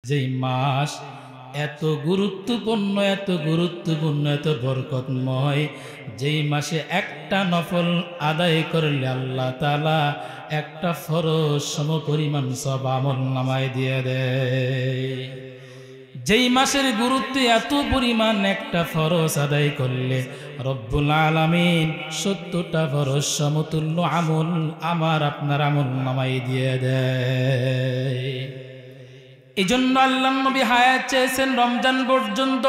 যেই মাস এত গুরুত্বপূর্ণ, এত গুরুত্বপূর্ণ, এত বরকতময়, যেই মাসে একটা নফল আদায় করলে আল্লাহ তাআলা একটা ফরজ সমপরিমাণ সওয়াব আমলনামায় দিয়ে দেয়। যেই মাসের গুরুত্ব এত পরিমাণ, একটা ফরজ আদায় করলে রব্বুল আলামিন 70টা ফরজ সমতুল্য আমল আমার আপনার আমলনামায় দিয়ে দেয়। এই জন্য আল্লাহর নবী হায়াত চেয়েছেন রমজান পর্যন্ত।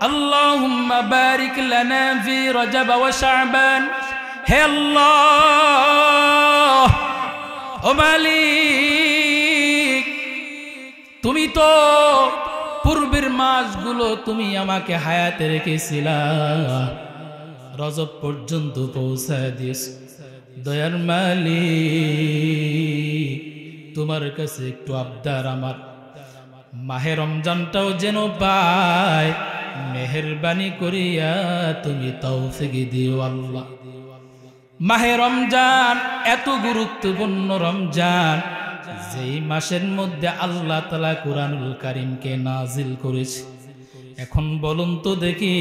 আল্লাহুম্মা বারিক লানা ফি রজব ওয়া শাবান। হে আল্লাহ, ও মালিক, তুমি তো পূর্বের মাসগুলো তুমি আমাকে হায়াতে রেখেছিলা, রজব পর্যন্ত পৌঁছায় দিয়েছ। দয়ার মালিক, তোমার কাছে একটু আবদার আমার, মাহে রমজানটাও যেন পায়, মেহেরবানি করিয়া তুমি তৌফিক দিও আল্লাহ। মাহে রমজান এত গুরুত্বপূর্ণ রমজান, যেই মাসের মধ্যে আল্লাহ তাআলা কুরআনুল কারীমকে নাজিল করেছে। এখন বলুন তো দেখি,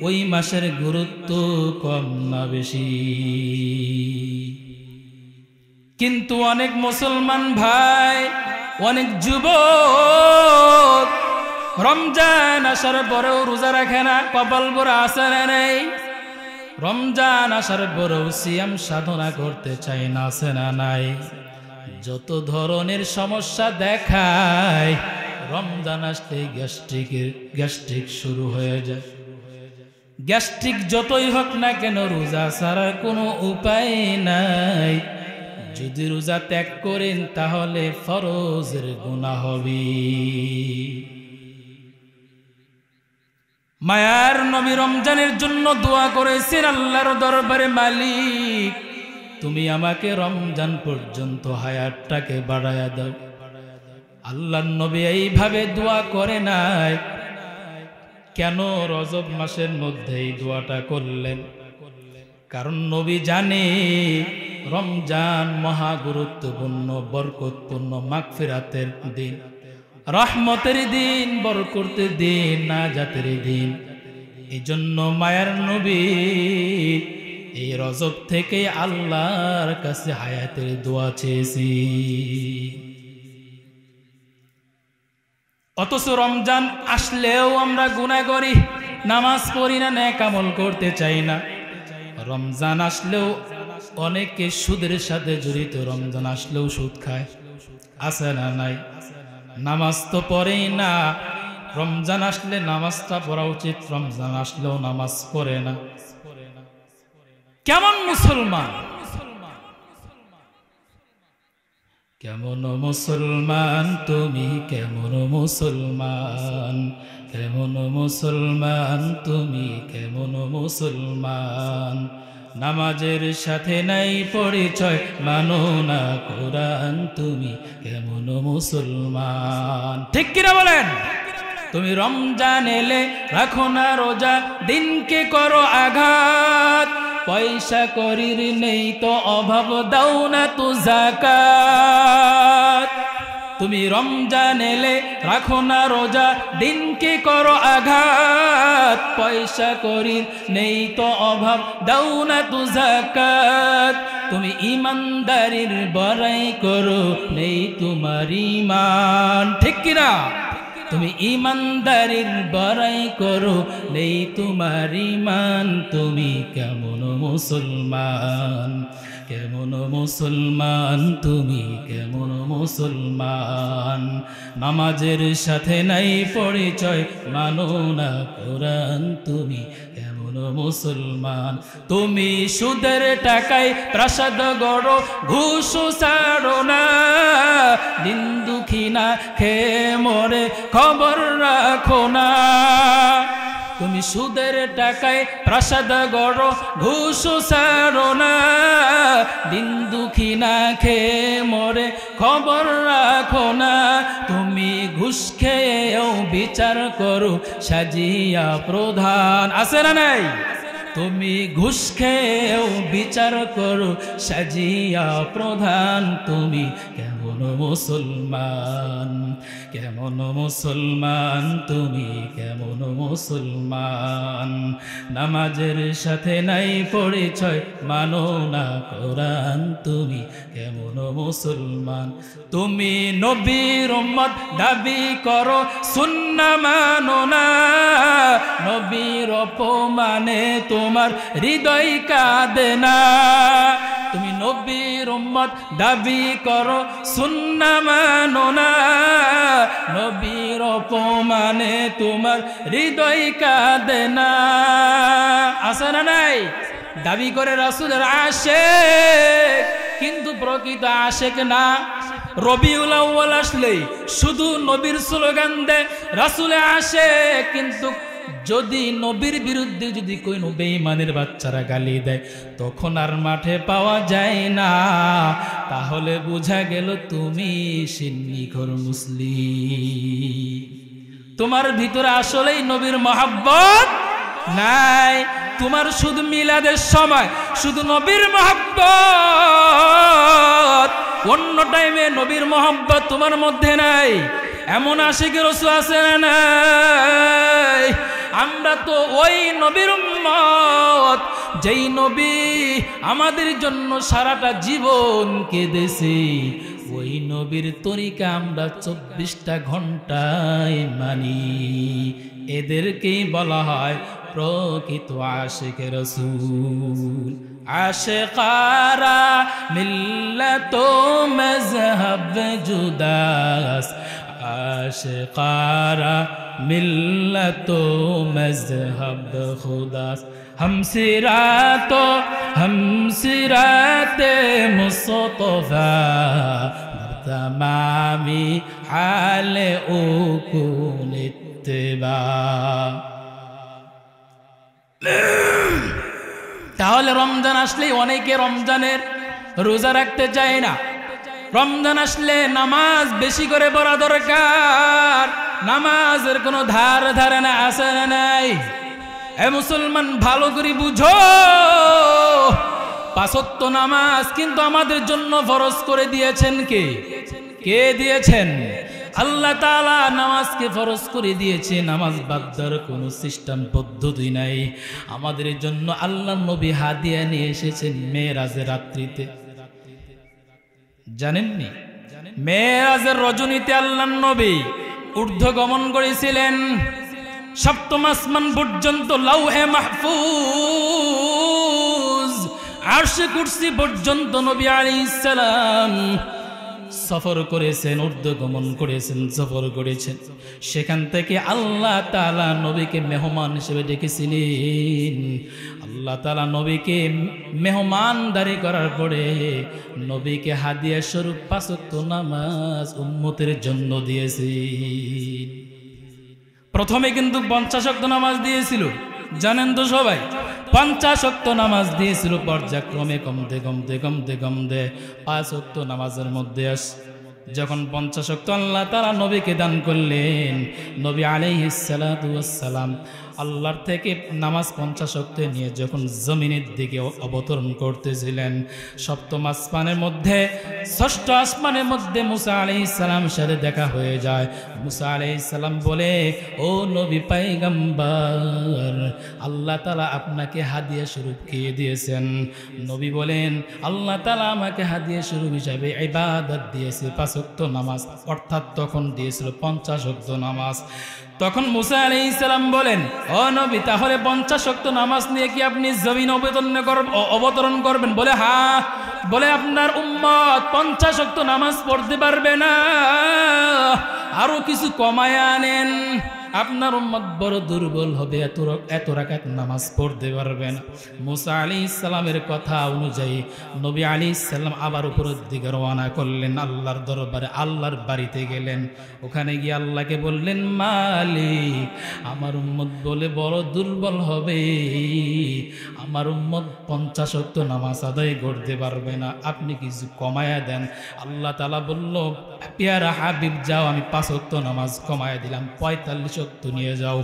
ওই মাসের গুরুত্ব কম না বেশি? কিন্তু অনেক মুসলমান ভাই, অনেক যুবক রমজান আসার পরেও রোজা রাখে না, কপাল ভরা আছে না নেই? রমজান আসার পরেও সিয়াম সাধনা করতে চায় না, আছে না নাই? যত ধরনের সমস্যা দেখায়, রমজান আসতে গ্যাস্ট্রিক শুরু হয়ে যায়। গ্যাস্ট্রিক যতই হোক না কেন, রোজা ছাড়ার কোনো উপায় নাই। যদি রোজা ত্যাগ করেন তাহলে ফরজের গুনাহ হবে। মায়ার নবী রমজানের জন্য দোয়া করেছেন আল্লাহর দরবারে, মালিক তুমি আমাকে রমজান পর্যন্ত হায়াতটাকে বাড়ায়া দাও। আল্লাহর নবী এইভাবে দোয়া করে নাই, কেন রজব মাসের মধ্যে এই দোয়াটা করলেন? কারণ নবী জানে রমজান মহা গুরুত্বপূর্ণ, বরকতপূর্ণ, মাগফিরাতের দিন, রহমতের দিন, বরকতের দিন, নাজাতের দিন। এই জন্য মায়ার নবী এই রজব থেকে আল্লাহর কাছে হায়াতের দোয়া চেয়েছি। অথচ রমজান আসলেও আমরা গুনাহ করি, নামাজ পড়ি না, নেক আমল করতে চাই না। রমজান আসলেও অনেকে সুদের সাথে জড়িত, রমজান আসলেও সুদ খায়, আছে না নাই? নামাজ তো পড়েই না, রমজান আসলে নামাজটা পড়া উচিত, রমজান আসলেও নামাজ পড়ে না। কেমন মুসলমান? কেমন মুসলমান তুমি, কেমন মুসলমান, কেমন মুসলমান তুমি, কেমন মুসলমান, নামাজের সাথে নাই পরিচয়, মানো না কোরআন, তুমি কেমন মুসলমান? ঠিক কিনা বলেন? তুমি রমজান এলে রাখো না রোজা, দিনকে করো আঘাত, পয়সা করির নেই তো অভাব, দাও না তো যাকাত। তুমি রমজান এলে রাখো না রোজা, দিনকে করো আঘাত, পয়সা করির নেই তো অভাব, দাও না তো যাকাত। তুমি ইমানদারির বড়াই করো, নেই তোমার ঈমান। ঠিক কিনা? তুমি ইমানদারির বড়াই করো, নেই তোমার ঈমান, তুমি কেমন মুসলমান, কেমন মুসলমান তুমি, কেমন মুসলমান, নামাজের সাথে নাই পরিচয়, মানো না কোরআন, তুমি কেমন মুসলমান। তুমি সুদের টাকায় প্রাসাদ গড়ো, ঘুষ ছাড়ো না, দিন দুঃখী না খেয়ে মরে খবর রাখো না। তুমি সুদের টাকায় প্রাসাদ গড়ো, ঘুষ ছাড়ো না, দিন দুঃখী না খেয়ে মরে খবর রাখো না। তুমি ঘুষ খেয়েও বিচার করো সাজিয়া প্রধান, আছে না নাই? তুমি ঘুষ খেয়েও বিচার করো সাজিয়া প্রধান, তুমি কেমন কেমন মুসলমান, কেমন মুসলমান তুমি, কেমন মুসলমান। নামাজের সাথে নাই পরিচয়, মানো না কোরআন, তুমি কেমন মুসলমান। তুমি নবীর উম্মত দাবি করো, সুন্নাহ মানো না, নবীর অপমানে তোমার হৃদয় কাঁদে না। তুমি নবীর উম্মত দাবি করো, সুন্নাহ মানো না, নবীর অপমানে তোমার হৃদয় কাঁদে না। আছে না নাই? দাবি করে রাসূলের আশেক, কিন্তু প্রকৃত আশেক না। রবিউল আউয়াল আসলেই শুধু নবীর স্লোগান দেয়, রাসূলে আশেক, কিন্তু যদি নবীর বিরুদ্ধে যদি কোন বেঈমানের বাচ্চারা গালি দেয় তখন আর মাঠে পাওয়া যায় না। তাহলে বোঝা গেল তুমি সিন্নিখোর মুসলিম, তোমার ভিতরে আসলেই নবীর মহব্বত নাই। তোমার শুধু মিলাদের সময় শুধু নবীর মহব্বত, অন্য টাইমে নবীর মহব্বত তোমার মধ্যে নাই। এমন আশিকের রাসূল আছে না নাই? আমরা তো ওই নবীর উম্মত যেই নবী আমাদের জন্য সারাটা জীবন কেঁদেছে, ওই নবীর তরিকা আমরা 24টা ঘন্টায় মানি। এদেরকেই বলা হয় প্রকৃত আশিকে রাসূল। আশিকারা মিল্লাত মযহব জুদাস, আশিকারা मिल्लत मज़हब खुदास, हम सिरात मुस्तफ़ा तमामी हाल उकुन इत्तिबा। তাহলে রমজান আসলেই অনেকে রমজানের রোজা রাখতে চায় না। রমজান আসলে নামাজ বেশি করে পড়া দরকার, নামাজের কোনো ধার ধারণা আছে না নাই? এ মুসলমান ভালো করে বুঝো, 5 ওয়াক্ত নামাজ কিন্তু আমাদের জন্য ফরজ করে দিয়েছেন কে? কে দিয়েছেন? আল্লাহ তাআলা নামাজকে ফরজ করে দিয়েছে। নামাজ বাদ দেওয়ার কোনো সিস্টেম পদ্ধতি নাই। আমাদের জন্য আল্লাহ নবী হাদিয়া নিয়ে এসেছেন মেরাজের রাত্রিতে। জানেননি? মেরাজের রজনীতে আল্লাহর নবী ঊর্ধ্ব গমন করেছিলেন, 7ম আসমান পর্যন্ত, লাউহে মাহফুজ, আরশে কুরসি পর্যন্ত নবী আলাইহিস সালাম সফর করেছেন, ঊর্ধ্ব গমন করেছেন, সফর করেছেন। সেখান থেকে আল্লাহ তাআলা নবীকে মেহমান হিসেবে ডেকেছিলেন। আল্লাহ তাআলা নবীকে মেহমানদারি করার পরে নবীকে হাদিয়া স্বরূপ 5 ওয়াক্ত নামাজ উম্মতের জন্য দিয়েছেন। প্রথমে কিন্তু 50 ওয়াক্ত নামাজ দিয়েছিল, জানেন তো সবাই? 50 ওয়াক্ত নামাজ দিয়েছিল, পর্যায়ক্রমে কমতে কমতে কমতে কমতে 5 ওয়াক্ত নামাজের মধ্যে যখন 50 ওয়াক্ত আল্লাহ তাআলা নবীকে দান করলেন, নবী আলাইহিস সালাতু ওয়াস সালাম আল্লাহর থেকে নামাজ 50 ওয়াক্ত নিয়ে যখন জমিনের দিকে অবতরণ করতেছিলেন, 7ম আসমানের মধ্যে, 6ষ্ঠ আসমানের মধ্যে মুসা আলাইহিস সালামের সাথে দেখা হয়ে যায়। মুসা আলাইহিস সালাম বলে, ও নবী পয়গম্বর, আল্লাহ তাআলা আপনাকে হাদিয়া স্বরূপ কি দিয়েছেন? নবী বলেন, আল্লাহ তাআলা আমাকে হাদিয়া স্বরূপ হিসাবে ইবাদত দিয়েছে 5 ওয়াক্ত নামাজ, অর্থাৎ তখন দিয়েছিল 50 ওয়াক্ত নামাজ। তখন মুসা আলাইহিস সালাম বলেন, ও নবী, তাহলে 50 ওয়াক্ত নামাজ নিয়ে কি আপনি জমিন অবতরণ করবেন? বলে হ্যাঁ। বলে আপনার উম্মত 50 ওয়াক্ত নামাজ পড়তে পারবে না, আরো কিছু কমায় আনেন, আপনার উম্মত বড় দুর্বল হবে, এত রাকাত নামাজ পড়তে পারবে না। মুসা আলাইহিস সালামের কথা অনুযায়ী নবী আলাইহিস সালাম আবার উপরের দিকে রওনা করলেন, আল্লাহর দরবারে, আল্লাহর বাড়িতে গেলেন। ওখানে গিয়ে আল্লাহকে বললেন, মালিক, আমার উম্মত বলে বড় দুর্বল হবে, আমার উম্মত 50 ওয়াক্ত নামাজ আদায় করতে পারবে না, আপনি কিছু কমায়া দেন। আল্লাহ তাআলা বলল, পেয়ারা হাবিব, যাও, আমি 5 ওয়াক্ত নামাজ কমায়া দিলাম, 45 ওয়াক্ত নিয়ে যাও।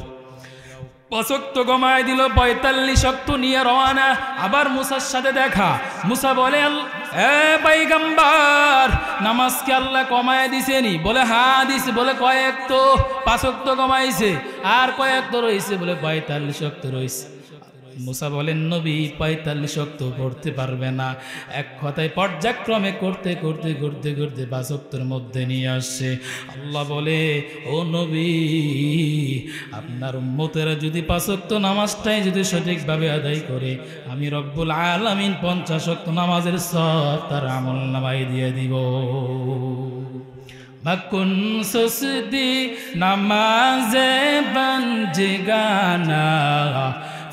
5 ওয়াক্ত কমায় দিল, 45 ওয়াক্ত নিয়ে রওনা। আবার মুসার সাথে দেখা। মুসা বলে, এ পয়গম্বর নামাজকে আল্লাহ কমায় দিছেনি? বলে হ্যাঁ দিছে। বলে কয়েক তো 5 ওয়াক্ত কমাইছে, আর কয়েক তো রয়েছে? বলে 45 ওয়াক্ত রয়েছে। মুসা বলেন নবী 45 ওয়াক্ত পড়তে পারবে না। এক কথায় পর্যায়ক্রমে করতে করতে করতে করতে 5 ওয়াক্তের মধ্যে নিয়ে আসছে। আল্লাহ বলে ও নবী, আপনার উম্মতেরা যদি 5 ওয়াক্ত নামাজটাই যদি সঠিকভাবে আদায় করে, আমি রব্বুল আলামিন 50 ওয়াক্ত নামাজের সওয়াব তার আমলনামায় দিয়ে দিব। মকুন সুসদি নামাজে বঞ্জগানা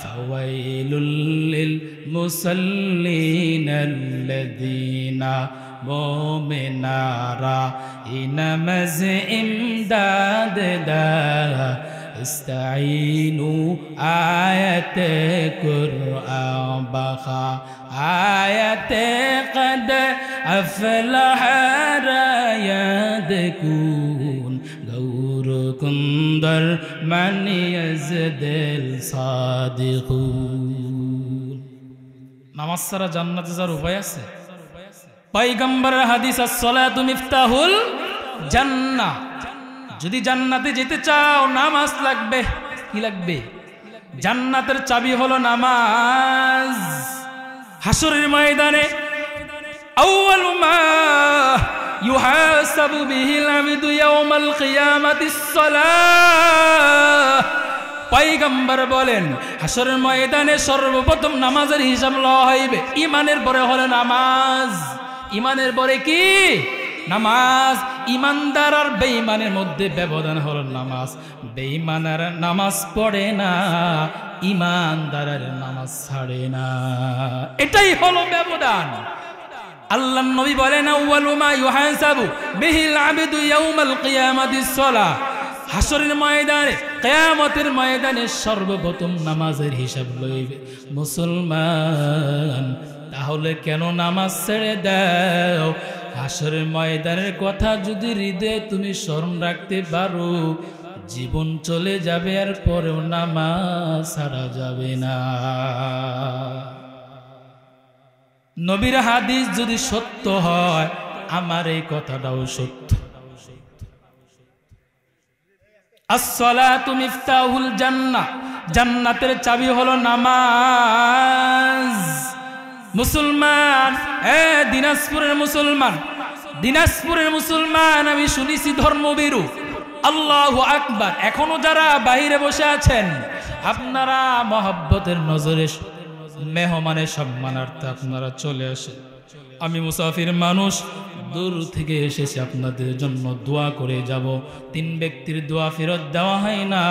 ফাওয়াইলুল লিল মুসাল্লিন আল্লাযীনা মুমিনারা ইনামাজ ইমদাদ দা ইস্তাঈনু আয়াতে কুরআন বাখা আয়াতে কদ আফলাহা রায়াদকুন গৌরকুন্দর মানিয়াজদিল সাদিকুন। নামাজ ছাড়া জান্নাতে যাওয়ার উপায় আছে? পয়গম্বরের হাদিস, as-সালাতু মিফতাহুল জান্নাহ। যদি জান্নাতে যেতে চাও নামাজ লাগবে। কি লাগবে? জান্নাতের চাবি হলো নামাজ। হাসরের ময়দানে আউয়ালু মা ইউহাসাবু বিহিল আবদু ইয়াওমাল কিয়ামাতিস সালাহ। পয়গম্বর বলেন হাসরের ময়দানে সর্বপ্রথম নামাজের হিসাব লওয়া হইবে। ঈমানের পরে হলো নামাজ। ঈমানের পরে কি? নামাজ। ঈমানদার আর বেঈমানের মধ্যে ব্যবধান হলো নামাজ। বেঈমানের নামাজ পড়ে না, ঈমানদারের নামাজ ছাড়ে না। এটাই হলো ব্যবধান। আল্লাহর নবী বলেন আউয়ালু মা ইউহাসাবু বিহিল আবদু ইয়াওমাল কিয়ামাতিস সালাহ। হাসরের ময়দানে, কিয়ামতের ময়দানে সর্বপ্রথম নামাজের হিসাব লইবে মুসলমান। তাহলে কেন নামাজ ছেড়ে দাও? হাসরের ময়দানের কথা যদি হৃদয়ে তুমি স্মরণ রাখতে পারো, জীবন চলে যাবে আর পরেও নামাজ ছাড়া যাবে না। নবীর হাদিস যদি সত্য হয়, আমার এই কথাটাও সত্য। as-salatu মিফতাহুল জান্নাহ, জান্নাতের চাবি হলো নামাজ। মুসলমান, দিনাজপুরের মুসলমান, দিনাজপুরের মুসলমান, আমি শুনেছি ধর্মবীরু। আল্লাহু আকবার। এখনো যারা বাইরে বসে আছেন, আপনারা মহব্বতের নজরে মেহমানের সম্মানার্থে আপনারা চলে আসেন। আমি মুসাফির মানুষ, দূর থেকে এসেছি, আপনাদের জন্য দোয়া করে যাব। 3 ব্যক্তির দোয়া ফেরত দেওয়া হয় না।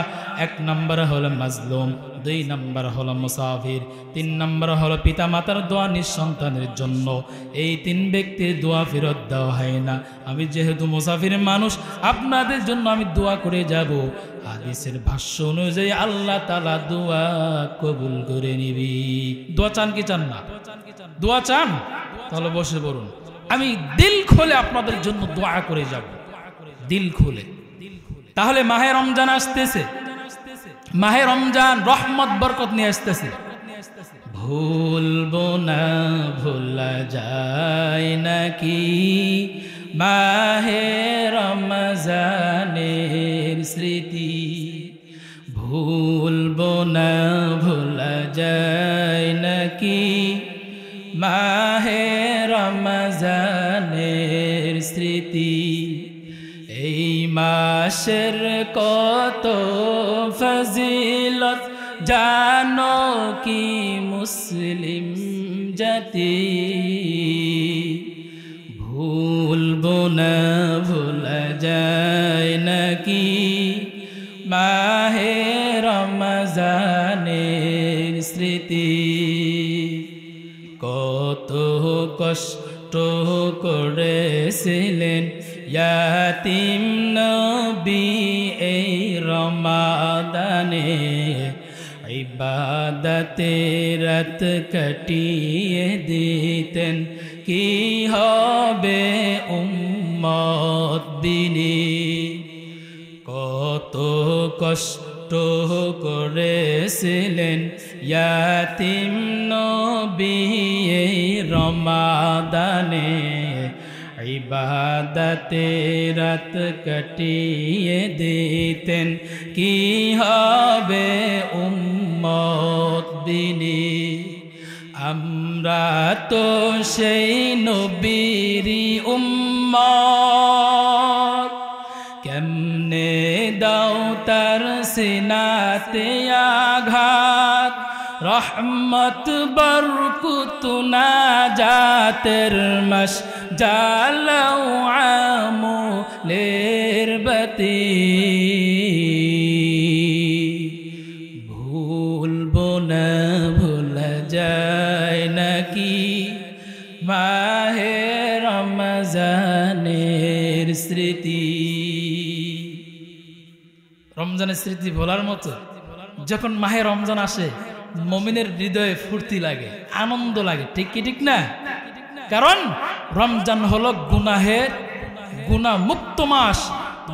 1 নম্বর হলো মাজলুম, 2 নম্বর হলো মুসাফির, 3 নম্বর হলো পিতা মাতার দোয়া নিঃসন্তানের জন্য। এই 3 ব্যক্তির দোয়া ফেরত দেওয়া হয় না। আমি যেহেতু মুসাফির মানুষ, আপনাদের জন্য আমি দোয়া করে যাব। হাদিসের ভাষ্য অনুযায়ী আল্লাহ তাআলা দোয়া কবুল করে নিবি। দোয়া চান কি চান না? দোয়া চান? তাহলে বসে পড়ুন। আমি দিল খুলে আপনাদের জন্য দোয়া করে যাব, দিল খুলে। তাহলে মাহে রমজান আসতেছে, মাহে রমজান রহমত বরকত নিয়ে আসতেছে। ভুলবো না, ভোলা যায় নাকি মাহে রমজানের স্মৃতি। ভুলবো না, ভোলা যায় নাকি মাহে রমজানের স্মৃতি। এই মাসের কত ফজিলত জানো কি মুসলিম জাতি। ভুলবো না, ভোলা যায় নাকি মাহে রমজানের স্মৃতি। কত কষ্ট করেছিলেন ইয়াতিম নবী এই রমাদানে। ইবাদতে রাত কাটিয়ে দিতেন, কি হবে উম্মত বিনি। কত কষ্ট কষ্ট করেছিলেন ইয়াতিম নবী এই রমাদানে ইবাদতে রাত কাটিয়ে দিতেন কি হবে উম্মত দিনে আমরা তো সেই নবীরই উম্মত কেমনে দাও তার সিনাতে আঘাত রহমত বরকত নাজাতের মাস জালাও আমলের বাতি ভুলবো না ভোলা যায় নাকি মাহে রমজানের স্মৃতি রমজানের স্মৃতি ভোলার মতো যখন মাহে রমজান আসে মুমিনের হৃদয়ে ফুর্তি লাগে আনন্দ লাগে ঠিক কি ঠিক না কারণ রমজান হলো গুনাহ মুক্ত মাস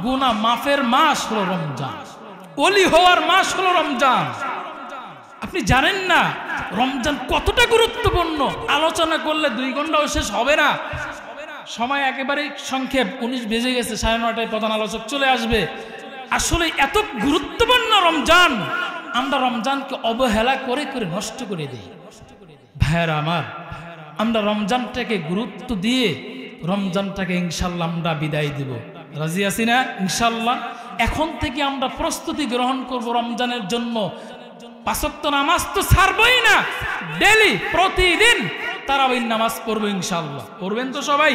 গুনাহ মাফের মাস হলো রমজান ওলি হওয়ার মাস হলো রমজান আপনি জানেন না রমজান কতটা গুরুত্বপূর্ণ আলোচনা করলে 2 ঘন্টাও শেষ হবে না সময় একেবারে সংক্ষেপ 19 বেজে গেছে 9:30টায় প্রধান আলোচক চলে আসবে আসলে এত গুরুত্বপূর্ণ রমজান আমরা রমজানকে অবহেলা করে করে নষ্ট করে দিই ভাইরা আমার আমরা রমজানটাকে গুরুত্ব দিয়ে রমজানটাকে ইনশাআল্লাহ আমরা বিদায় দিব রাজি আছি না ইনশাআল্লাহ এখন থেকে আমরা প্রস্তুতি গ্রহণ করব রমজানের জন্য 5 ওয়াক্ত নামাজ তো ছাড়বই না ডেইলি প্রতিদিন তারাবির নামাজ পড়ব ইনশাআল্লাহ পড়বেন তো সবাই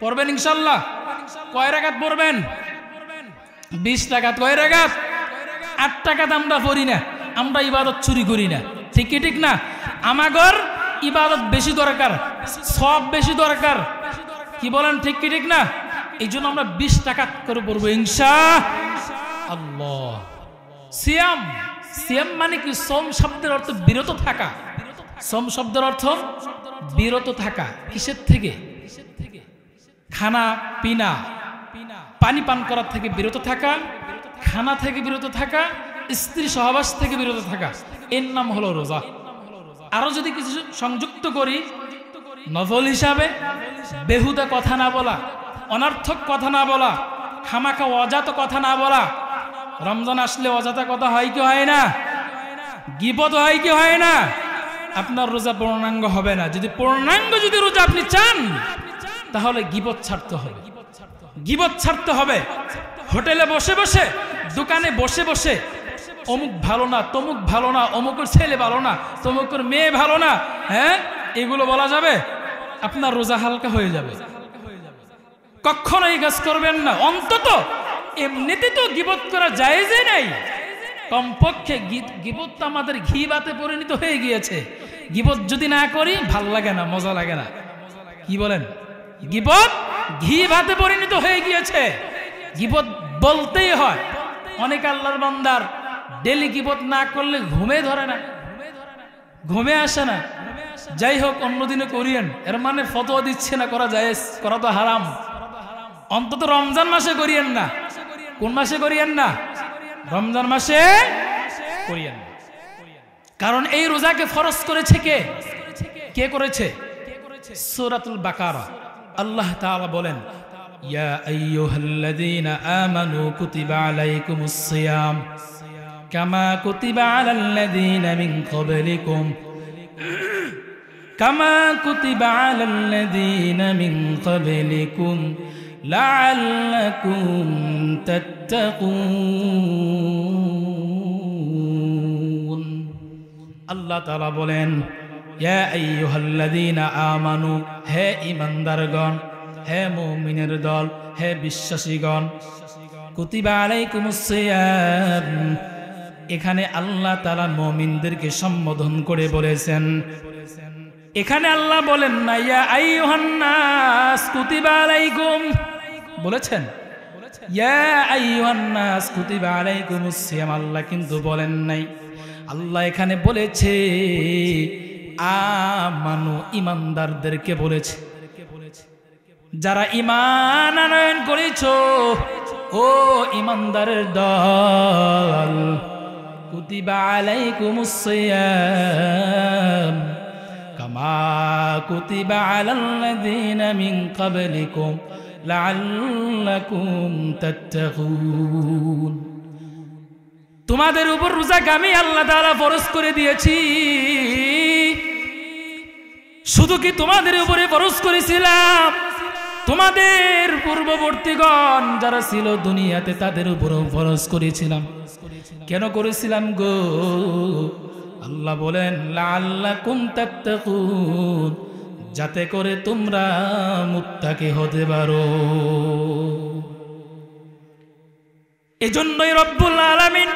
পড়বেন ইনশাআল্লাহ কয় রাকাত পড়বেন 20 রাকাত কয় রাকাত 8 টাকাতে আমরা পড়ি না আমরা ইবাদত চুরি করি না ঠিক কি ঠিক না আমাগর ইবাদত বেশি দরকার সব বেশি দরকার কি বলেন ঠিক কি ঠিক না এইজন্য আমরা 20 রাকাত করে পড়ব ইনশাআল্লাহ সিয়াম সিয়াম মানে কি সোম শব্দের অর্থ বিরত থাকা সোম শব্দের অর্থ বিরত থাকা কিসের থেকে খানা পিনা পানি পান করার থেকে বিরত থাকা খানা থেকে বিরত থাকা স্ত্রী সহবাস থেকে বিরত থাকা এর নাম হলো রোজা আরো যদি কিছু সংযুক্ত করি নফল হিসাবে বেহুদা কথা না বলা অনর্থক কথা না বলা খামাখা অজাত কথা না বলা রমজান আসলে অজাতা কথা হয় কি হয় না গীবত হয় কি হয় না আপনার রোজা পূর্ণাঙ্গ হবে না যদি পূর্ণাঙ্গ যদি রোজা আপনি চান তাহলে গীবত ছাড়তে হবে গীবত ছাড়তে হবে হোটেলে বসে বসে দোকানে বসে বসে অমুক ভালো না তমুক ভালো না অমুকের ছেলে ভালো না তমুকের মেয়ে ভালো না হ্যাঁ এগুলো বলা যাবে আপনার রোজা হালকা হয়ে যাবে কখনোই কাজ করবেন না অন্তত এমনিতে তো গীবত করা জায়েজই নাই কমপক্ষে গীবত তো আমাদের ঘিবাতে পরিণত হয়ে গিয়েছে গীবত যদি না করি ভাল লাগে না মজা লাগে না কি বলেন গীবত ঘি ভাতে পরিণত হয়ে গিয়েছে গীবত বলতেই হয় অনেক আল্লাহর বান্দার ডেলি গীবত না করলে ঘুমে ধরে না ঘুমে আসে না যাই হোক অন্যদিনে করিয়েন এর মানে ফতোয়া দিচ্ছে না করা জায়েজ করা তো হারাম অন্তত রমজান মাসে করিয়েন না কোন মাসে করিয়েন না রমজান মাসে করিয়েন না কারণ এই রোজাকে ফরজ করেছে কে করেছে সূরাতুল বাকারা আল্লাহ তাআলা বলেন ইয়া আইয়ুহাল্লাযীনা আমানু কুতিবা আলাইকুমুস সিয়াম কামা কুতিবা আলাল্লাযীনা মিন ক্বাবলিকুম কামা কুতিবা আলাল্লাযীনা মিন ক্বাবলিকুম লাআল্লাকুম তাত্তাকুন আল্লাহ তাআলা বলেন ইয়া আইয়ুহাল্লাযীনা আমানু হে ঈমানদারগণ হে মুমিনের দল হে বিশ্বাসীগণ কুতিবা আলাইকুমুস সিয়াম এখানে আল্লাহ তাআলা মুমিনদেরকে সম্বোধন করে বলেছেন এখানে আল্লাহ বলেন না ইয়া আইয়ুহান নাস কুতিবা আলাইকুম বলেছেন ইয়া আইয়ুহান নাস কুতিবা আলাইকুমুস সিয়াম আল্লাহ কিন্তু বলেন নাই আল্লাহ এখানে বলেছে আমানু ঈমানদারদেরকে বলেছে যারা ঈমান আনয়ন করেছো ও ইমানদারের দল, কুতিবা আলাইকুমুস সিয়াম কামা কুতিবা আলাল্লাযীনা মিন ক্বাবলিকুম লাআল্লাকুম তাত্তাকুন। তোমাদের উপর রোজাকে আমি আল্লাহ তাআলা ফরজ করে দিয়েছি। শুধু কি তোমাদের উপরে ফরজ করেছিলাম, তোমাদের পূর্ববর্তীগণ যারা ছিল দুনিয়াতে তাদের উপরও ফরজ করেছিলাম। কেন করেছিলাম গো? আল্লাহ বলেন লাআল্লাকুম তাত্তাকুন, যাতে করে তোমরা মুত্তাকি হতে পারো। এজন্যই রব্বুল আলামিন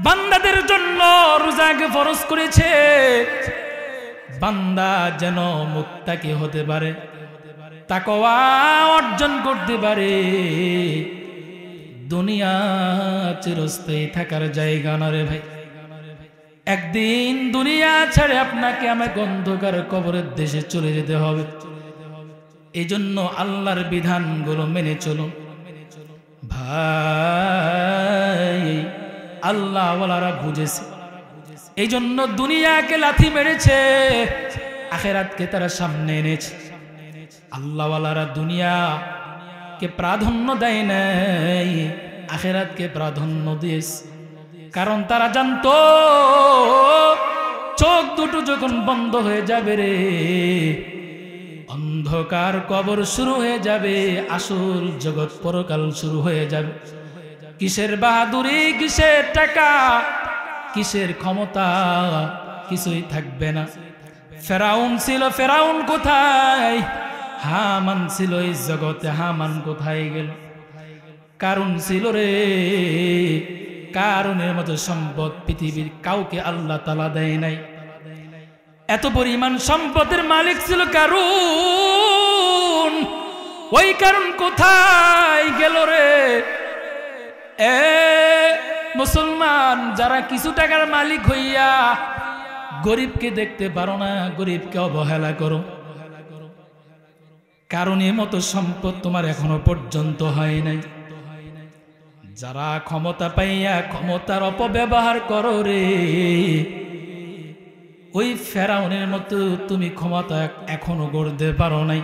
বান্দাদের জন্য রোজাকে ফরজ করেছে, বান্দা যেন মুত্তাকি হতে পারে, তাকওয়া অর্জন করতে পারে। দুনিয়া চিরস্থায়ী থাকার জায়গা না রে ভাই। একদিন দুনিয়া ছেড়ে আপনাকে আমাকে অন্ধকার কবরের দেশে চলে যেতে হবে। এই জন্য আল্লাহর বিধানগুলো মেনে চলুন ভাই। আল্লাহ ওয়ালারা বুঝেছে, এই জন্য দুনিয়াকে লাথি মেরেছে, আখিরাতকে তারা সামনে এনেছে। আল্লাহ ওয়ালারা দুনিয়াকে প্রাধান্য দেয় নাই, আখিরাতকে প্রাধান্য দিয়েছে। কারণ তারা জানতো চোখ দুটো যখন বন্ধ হয়ে যাবে রে, অন্ধকার কবর শুরু হয়ে যাবে, আসল জগৎ পরকাল শুরু হয়ে যাবে। কিসের বাহাদুরি, কিসের টাকা, কিসের ক্ষমতা, কিছুই থাকবে না। ফেরাউন ছিল, ফেরাউন কোথায়? হামান ছিল এই জগতে, হামান কোথায় গেল? কারণ ছিল রে, কারণের মতো সম্পদ পৃথিবীর কাউকে আল্লাহ তাআলা দেয় নাই। এত পরিমাণ সম্পদের মালিক ছিল কারুন, ওই কারণ কোথায় গেল রে? মুসলমান যারা কিছু টাকার মালিক হইয়া গরিবকে দেখতে পারো না, গরিবকে অবহেলা করো, কারণের মতো সম্পদ তোমার এখনো পর্যন্ত হয় নাই। যারা ক্ষমতা পাইয়া ক্ষমতার অপব্যবহার করো রে, ওই ফেরাউনের মতো তুমি ক্ষমতা এখনো গড়তে পারো নাই।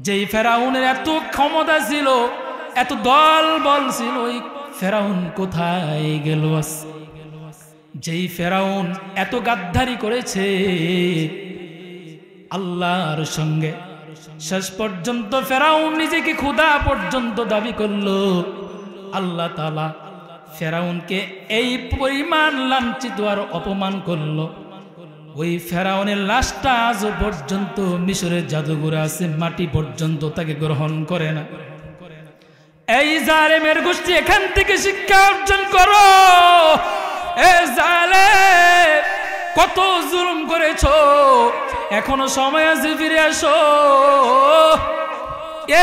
যেই ফেরাউনের এত ক্ষমতা ছিল, এত দল বল ছিল, ওই ফেরাউন কোথায় গেল? যেই ফেরাউন এত গাদ্দারি করেছে আল্লাহর সঙ্গে, শেষ পর্যন্ত ফেরাউন নিজেকে খোদা পর্যন্ত দাবি করলো। আল্লাহ তাআলা ফেরাউনকে এই পরিমাণ লাঞ্ছিত আর অপমান করলো, ওই ফেরাউনের লাশটা আজ পর্যন্ত মিশরের জাদুঘরে আছে, মাটি পর্যন্ত তাকে গ্রহণ করে না। এই জালেমের গোষ্ঠী, এখান থেকে শিক্ষা অর্জন করো। এ জালেম, কত জুলুম করেছো, এখনো সময় আছে, ফিরে আসো।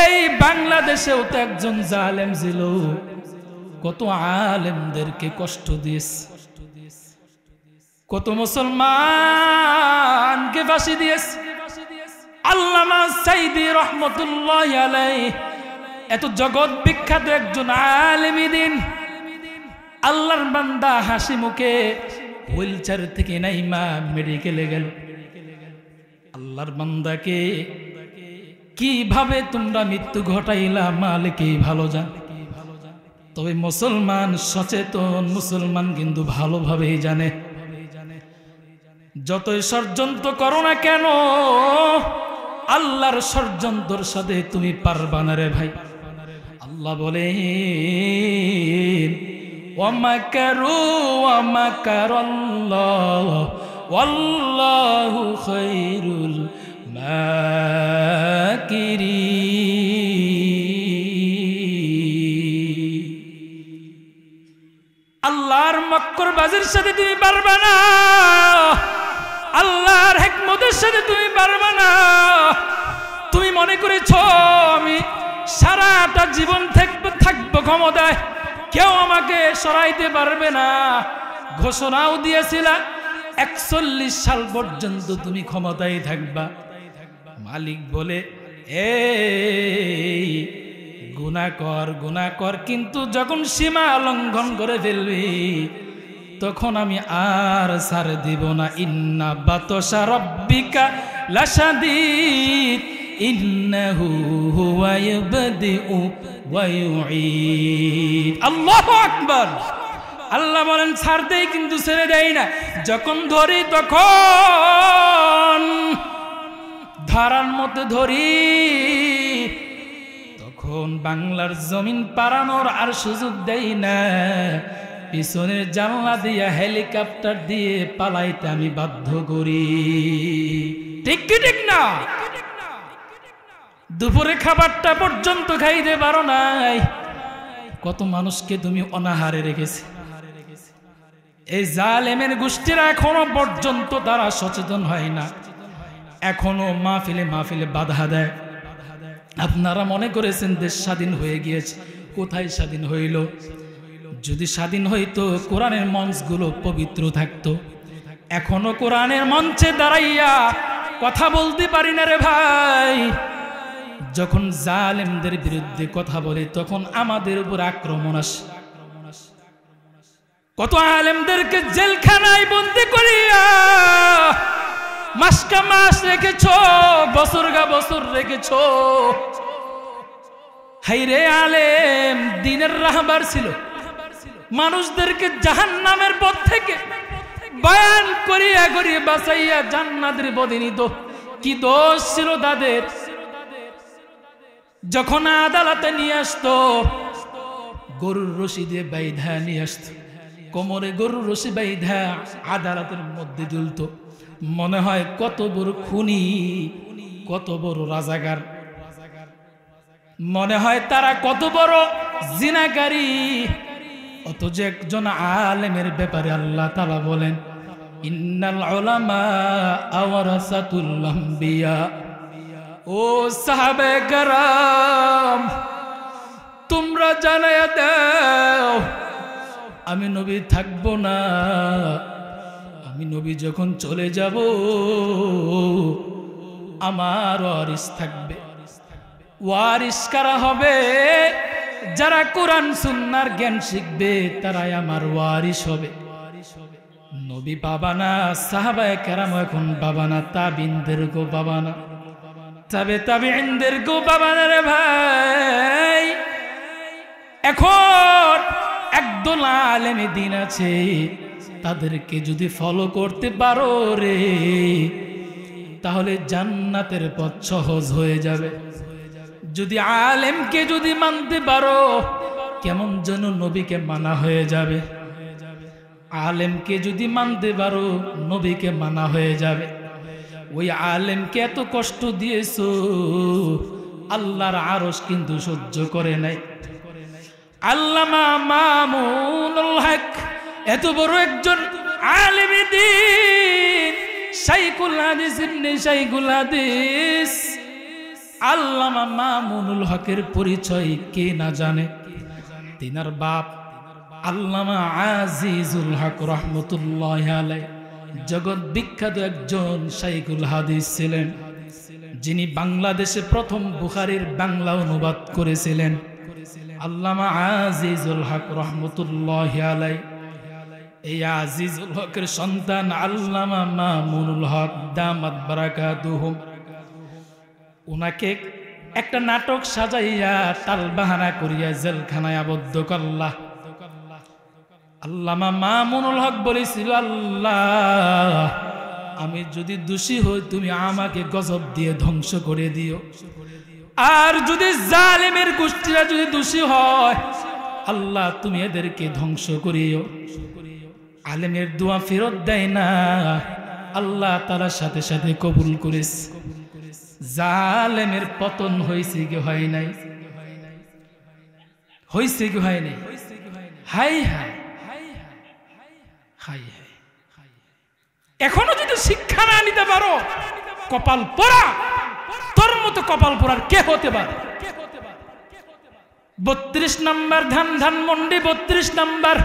এই বাংলাদেশেও তো একজন জালেম ছিল, কত আলেমদেরকে কষ্ট দিয়েছে, কত মুসলমানকে ফাঁসি দিয়েছে। আল্লামা সাইদি রহমতুল্লাহি আলাইহি এত জগৎ বিখ্যাত একজন আলেমী দিন, আল্লাহর বান্দা হাসি মুখে হুইলচেয়ার থেকে নাইমা মেডিকেলে গেল। আল্লাহর বান্দাকে কিভাবে তোমরা মৃত্যু ঘটাইলা মালিকই ভালো জান। তবে মুসলমান সচেতন, মুসলমান কিন্তু ভালোভাবেই জানে, যতই ষড়যন্ত্র করো না কেন, আল্লাহর ষড়যন্ত্রের সাথে তুমি পারবা না রে ভাই। আল্লাহ বলেন ওয়ামাকারু ওয়ামাকারাল্লাহ ওয়াল্লাহু খায়রুল মাকিরিন। আল্লাহর মক্করবাজির সাথে তুমি পারবা না, আল্লাহর হিকমতের সাথে তুমি পারবা না। তুমি মনে করেছো আমি সারাটা জীবন থাকবো ক্ষমতায়, কেউ আমাকে সরাইতে পারবে না। ঘোষণাও দিয়েছিলা 41 সাল পর্যন্ত তুমি ক্ষমতায় থাকবা। মালিক বলে এই গুনাহ কর, কিন্তু যখন সীমা লঙ্ঘন করে ফেলবি তখন আমি আর ছাড় দিব না। ইন্না বাতশা রাব্বিকা লাশাদীদ ইন্নাহু হুয়া ইয়াবদিউ ওয়া ইউঈদ। আল্লাহু আকবার। আল্লাহ বলেন ছাড় দেই কিন্তু ছেড়ে দেই না। যখন ধরি তখন ধারার মধ্যে ধরি, তখন বাংলার জমিন পারানোর আর সুযোগ দেই না। পিছনের জানলা দিয়া হেলিকপ্টার দিয়ে পালাইতে আমি বাধ্য করি। ঠিক কি ঠিক না? দুপুরে খাবারটা পর্যন্ত খাইতে পারো নাই। কত মানুষকে তুমি অনাহারে রেখেছে। এই জালেমের গোষ্ঠীরা এখনো পর্যন্ত তারা সচেতন হয় না, এখনো মাহফিলে বাধা দেয়। আপনারা মনে করেছেন দেশ স্বাধীন হয়ে গিয়েছে। কোথায় স্বাধীন হইল? যদি স্বাধীন হইতো কোরআনের মঞ্চগুলো পবিত্র থাকতো। এখনো কোরআনের মঞ্চে দাঁড়াইয়া কথা বলতে পারি না রে ভাই। যখন জালেমদের বিরুদ্ধে কথা বলি তখন আমাদের উপর আক্রমণ আসে। কত আলেমদেরকে জেলখানায় বন্দি করিয়া মাসকা মাস রেখেছ, বছর গা বছর রেখেছ। হাইরে আলেম দিনের রাহবার ছিল, মানুষদেরকে জাহান্নামের পথ থেকে বয়ান করিয়া করিয়া বাঁচাইয়া জান্নাতের পথে নিত। কি দোষ ছিল তাদের? যখন আদালতে নিয়ে আসতো গরুর রশি দিয়ে বাইধা নিয়ে আসতো, কোমরে গরুর রশি বাইধা আদালতের মধ্যে ঝুলত। মনে হয় কত বড় খুনি, কত বড় রাজাকার, মনে হয় তারা কত বড় জিনাকারী। অথচ একজন আলেমের ব্যাপারে আল্লাহ তাআলা বলেন ইন্নাল উলামা ওয়ারাসাতুল আম্বিয়া। ও সাহাবায়ে কেরাম, তোমরা জানায়া দাও আমি নবী থাকবো না। আমি নবী যখন চলে যাব আমার ওয়ারিস থাকবে। ওয়ারিস কারা হবে? যারা কোরআন সুন্নাহর জ্ঞান শিখবে তারাই আমার ওয়ারিস হবে। নবী পাবা না, সাহাবায়ে কেরাম এখন পাবা না, তাবিনদেরকেও পাবা না, তাবিনদেরকেও পাবা না রে ভাই। এখন একদল আলেমে দিন আছে, তাদেরকে যদি ফলো করতে পারো রে তাহলে জান্নাতের পথ সহজ হয়ে যাবে। যদি আলেমকে যদি মানতে পারো কেমন যেন নবীকে মানা হয়ে যাবে। আলেমকে যদি মানতে পারো নবীকে মানা হয়ে যাবে। ওই আলেমকে এত কষ্ট দিয়েছো, আল্লাহর আরশ কিন্তু সহ্য করে নাই। আল্লামা মামুনুল হক এত বড় একজন আলেমে দ্বীন, শাইখুল হাদিস ইবনে শাইখুল হাদিস আল্লামা মামুনুল হকের পরিচয় কে না জানে? তিনার বাপ আল্লামা আজিজুল হক রহমতুল্লাহি আলাইহি জগৎ বিখ্যাত একজন শাইখুল হাদিস ছিলেন, যিনি বাংলাদেশে প্রথম বুখারীর বাংলা অনুবাদ করেছিলেন। আল্লামা আজিজুল হক রহমতুল্লাহি আলাইহি, এই আজিজুল হকের সন্তান আল্লামা মামুনুল হক দামাত বারাকাতুহুম, উনাকে একটা নাটক সাজাইয়া তালবাহানা করিয়া জেলখানায় আবদ্ধ করলা। আল্লামা মামুনুল হক বলেছিল, আল্লাহ আমি যদি দোষী হই তুমি আমাকে গজব দিয়ে ধ্বংস করে দিও, আর যদি জালেমের গোষ্ঠীরা যদি দোষী হয় আল্লাহ তুমি এদেরকে ধ্বংস করিও। আলেমের দোয়া ফেরত দেয় না, আল্লাহ তাআলার সাথে সাথে কবুল করেছে। জালেমের পতন হয়েছে কি হয় নাই? হয়েছে কি হয় নাই? High high high high. এখনো যদি শিক্ষা না নিতে পারো কপাল পোড়া। তোর মতো কপাল পোড়ার কে হতে পারে? 32 নম্বর ধানমন্ডি 32 নম্বর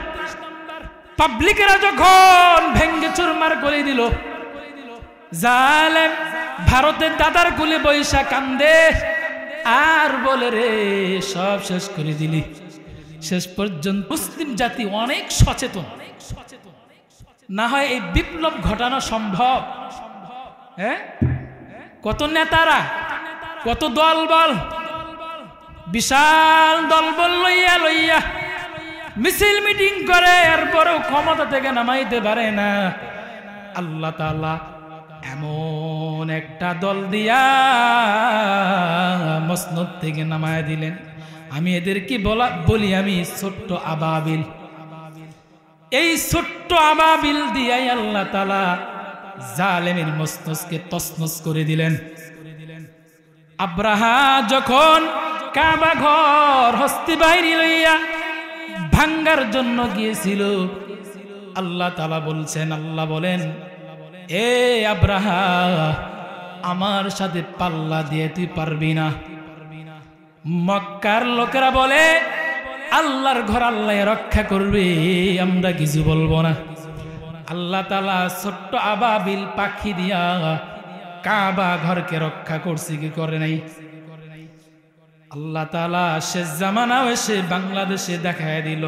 পাবলিকেরা যখন ভেঙ্গে চুরমার করে দিল, জালেম ভারতের দাদার কুলে বৈশা কান্দে আর বলে রে সব শেষ করে দিলি। শেষ পর্যন্ত মুসলিম জাতি অনেক সচেতন, না হয় এই বিপ্লব ঘটানো সম্ভব? হ্যাঁ, কত নেতারা, কত দলবল, বিশাল দলবল লইয়া লইয়া মিছিল মিটিং করে, এরপরেও ক্ষমতা থেকে নামাইতে পারে না। আল্লাহ তাআলা এমন একটা দল দিয়া মসনদ থেকে নামায় দিলেন। আমি এদেরকে বলি আমি ছোট্ট আবাবিল। এই ছোট্ট আবাবিল দিয়াই আল্লাহ তাআলা জালেমের মসনদকে তছনছ করে দিলেন। আব্রাহা যখন কাবা ঘর হস্তি বাহিনী লইয়া ভাঙ্গার জন্য গিয়েছিল, আল্লাহ তাআলা বলছেন, আল্লাহ বলেন, এ আব্রাহা আমার সাথে পাল্লা দিয়ে তুই পারবি না। মক্কার লোকেরা বলে আল্লাহর ঘর আল্লাহ রক্ষা করবে, আমরা কিছু বলবো না। আল্লাহ তাআলা ছোট্ট আবাবিল পাখি দিয়া কাবা ঘরকে রক্ষা করছে কি করে নাই? আল্লাহ তাআলা শেষ জামানাও এসে বাংলাদেশে দেখায় দিল,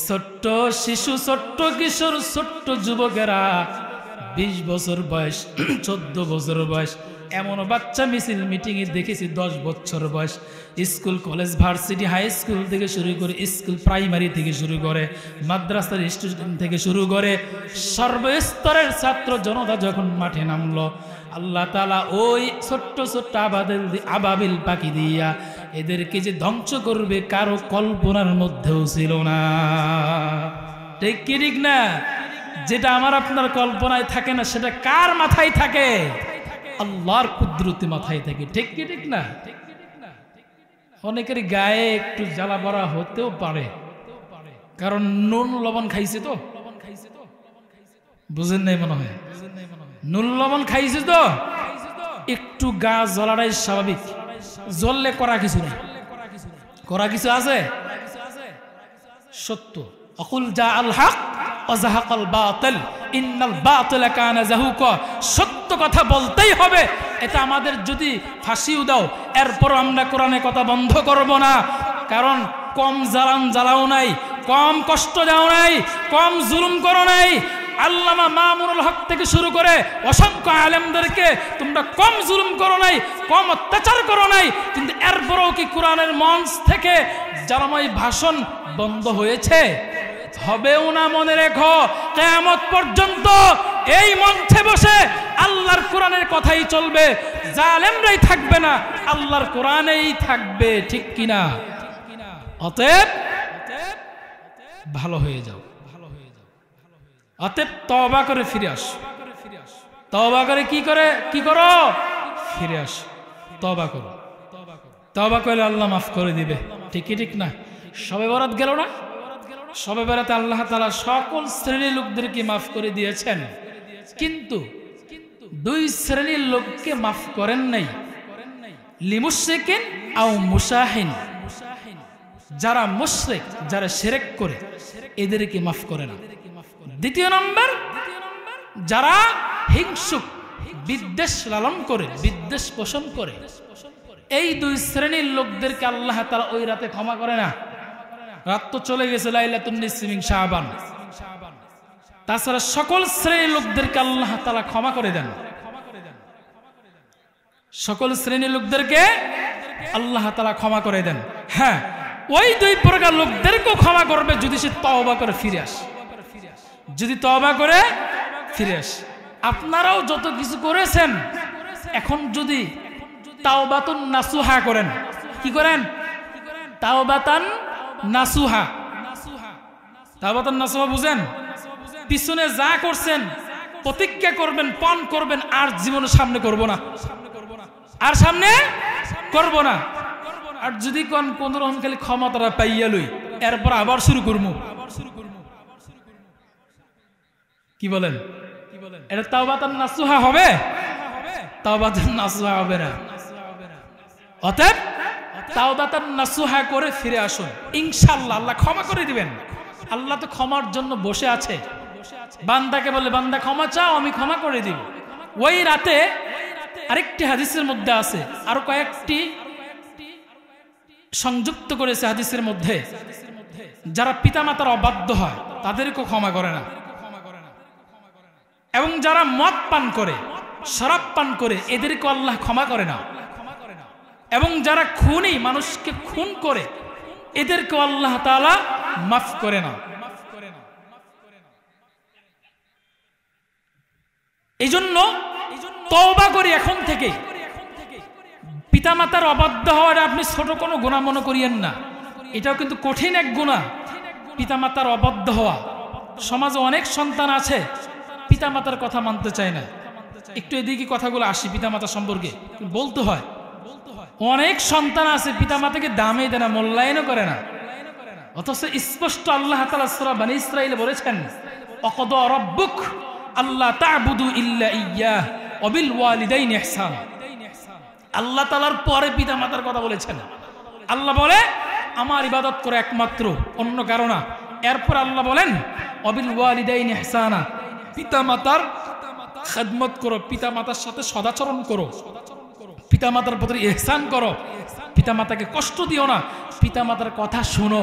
ছোট্ট শিশু, ছোট্ট কিশোর, ছোট্ট যুবকেরা 20 বছর বয়স, 14 বছর বয়স, এমন বাচ্চা মিছিল মিটিং এ দেখেছি 10 বছর বয়স। School college varsity high school থেকে শুরু করে, স্কুল প্রাইমারি থেকে শুরু করে, মাদ্রাসার স্টুডেন্ট থেকে শুরু করে সর্বস্তরের ছাত্র জনতা যখন মাঠে নামলো, আল্লাহ তাআলা ওই ছোট্ট ছোট্ট আবাবিল পাখি দিয়া এদেরকে যে ধ্বংস করবে কারো কল্পনার মধ্যেও ছিল না। ঠিক কি ঠিক না? যেটা আমার আপনার কল্পনায় থাকে না, সেটা কার মাথায় থাকে? আল্লাহর কুদরতি মাথায় থাকে। ঠিক কি ঠিক না? অনেকের গায়ে একটু জ্বালা পড়া হতেও পারে, কারণ নুন লবণ খাইছে তো, বুঝেন নাই মনে হয়, নুন লবণ খাইছে তো একটু গা জ্বলাটাই স্বাভাবিক। জ্বললে করা কিছু নেই, করা কিছু আছে? সত্য, আকুল জা আল হক ওয়া যাহাকাল বাতিল ইন্নাল বাতিলা কানা যাহুকা। সত্য কথা বলতেই হবে। এটা আমাদের যদি ফাঁসিও দাও, এরপর আমরা কোরআনে কথা বন্ধ করব না। কারণ কম জ্বালাও নাই, কম কষ্ট দাও নাই, কম জুলুম করো নাই। আল্লামা মামুনুল হক থেকে শুরু করে অসংখ্য আলেমদেরকে তোমরা কম জুলুম করো নাই, কম অত্যাচার করো নাই, কিন্তু এরপরও কি কোরআনের মঞ্চ থেকে জালাময় ভাষণ বন্ধ হয়েছে? হবেও না। মনে রেখো, কিয়ামত পর্যন্ত এই মঞ্চে বসে আল্লাহর কোরআনের কথাই চলবে, জালেমরাই থাকবে না, আল্লাহর কোরআনেই থাকবে। ঠিক কিনা? অতএব ভালো হয়ে যাও, অতএব তওবা করে ফিরে আস। তওবা করে কি করো? ফিরে আস, তওবা করো। তওবা করলে আল্লাহ মাফ করে দিবে। ঠিক কি ঠিক না? শবে বরাত গেল না? শবে বরাতে আল্লাহ তাআলা সকল শ্রেণীর লোকদেরকে মাফ করে দিয়েছেন, কিন্তু 2 শ্রেণীর লোককে মাফ করেন নাই। লিমুশরিকিন আও মুশাহিন, যারা মুশরিক, যারা শিরক করে, এদেরকে মাফ করে না। দ্বিতীয় নম্বর, যারা হিংসুক, বিদ্বেষ লালন করে, বিদ্বেষ পোষণ করে, এই 2 শ্রেণীর লোকদেরকে আল্লাহ তাআলা ওই রাতে ক্ষমা করে না। রাত তো চলে গেছে, লাইলাতুন নিসফি মিন শাবান। তাছাড়া সকল শ্রেণীর লোকদেরকে আল্লাহ তাআলা ক্ষমা করে দেন। সকল শ্রেণীর লোকদেরকে আল্লাহ তাআলা ক্ষমা করে দেন। হ্যাঁ, ওই 2 প্রকার লোকদেরকেও ক্ষমা করবে যদি সে তওবা করে ফিরে আসে। যদি তওবা করে ফিরে আসে। আপনারাও যত কিছু করেছেন, এখন যদি তাওবাতুন নাসুহা করেন, কি করেন? তাওবাতান নাসুহা। তাওবাতান নাসুহা বুঝেন? পিছনে যা করছেন প্রতিজ্ঞা করবেন, পণ করবেন, আর জীবনের সামনে করব না, আর সামনে করব না। আর যদি কোন রকম খালি ক্ষমতাটা পাইয়া লই, এরপর আবার শুরু করবো, কি বলেন? এটা তাওবাতান নাসুহা হবে? তাওবাতান নাসুহা হবে না। অতএব তাওবাতান নাসুহা করে ফিরে আসুন, ইনশাআল্লাহ আল্লাহ ক্ষমা করে দিবেন। আল্লাহ তো ক্ষমার জন্য বসে আছে। বান্দাকে বলে, বান্দা ক্ষমা চাও, আমি ক্ষমা করে দিব। ওই রাতে আরেকটি হাদিসের মধ্যে আছে, আরো কয়েকটি সংযুক্ত করেছে হাদিসের মধ্যে, যারা পিতামাতার অবাধ্য হয় তাদেরকেও ক্ষমা করে না, এবং যারা মদ পান করে, শরাব পান করে, এদেরকেও আল্লাহ ক্ষমা করে না, এবং যারা খুনি, মানুষকে খুন করে, এদেরকেও আল্লাহ তাআলা মাফ করে না। এই জন্য তওবা করি এখন থেকে। পিতামাতার অবাধ্য হওয়াটা আপনি ছোট কোনো গুনাহ মনে করিয়েন না, এটাও কিন্তু কঠিন এক গুনাহ। পিতামাতার অবাধ্য হওয়া, সমাজে অনেক সন্তান আছে পিতামাতার কথা মানতে চায় না। একটু এদিকে কথাগুলো আসি পিতামাতা সম্পর্কে, বলতে হয়। অনেক সন্তান আছে পিতামাতাকে দামে দেয় না, মূল্যায়নও করে না, অথচ স্পষ্ট আল্লাহ তাআলা সূরা বনী ইসরাঈলে বলেছেন, ওয়াকাদা রাব্বুক আল্লা তা'বুদু ইল্লা ইয়্যাহ ওয়া বিল ওয়ালিদাইনি ইহসান। আল্লাহ তাআলার পরে পিতামাতার কথা বলেছেন। আল্লাহ বলে আমার ইবাদত করো একমাত্র, অন্য কারো না। এরপর আল্লাহ বলেন ওয়া বিল ওয়ালিদাইনি ইহসানা, পিতামাতার খেদমত করো, পিতামাতার সাথে সদাচরণ করো, পিতামাতার প্রতি ইহসান করো, পিতামাতাকে কষ্ট দিও না, পিতামাতার কথা শোনো।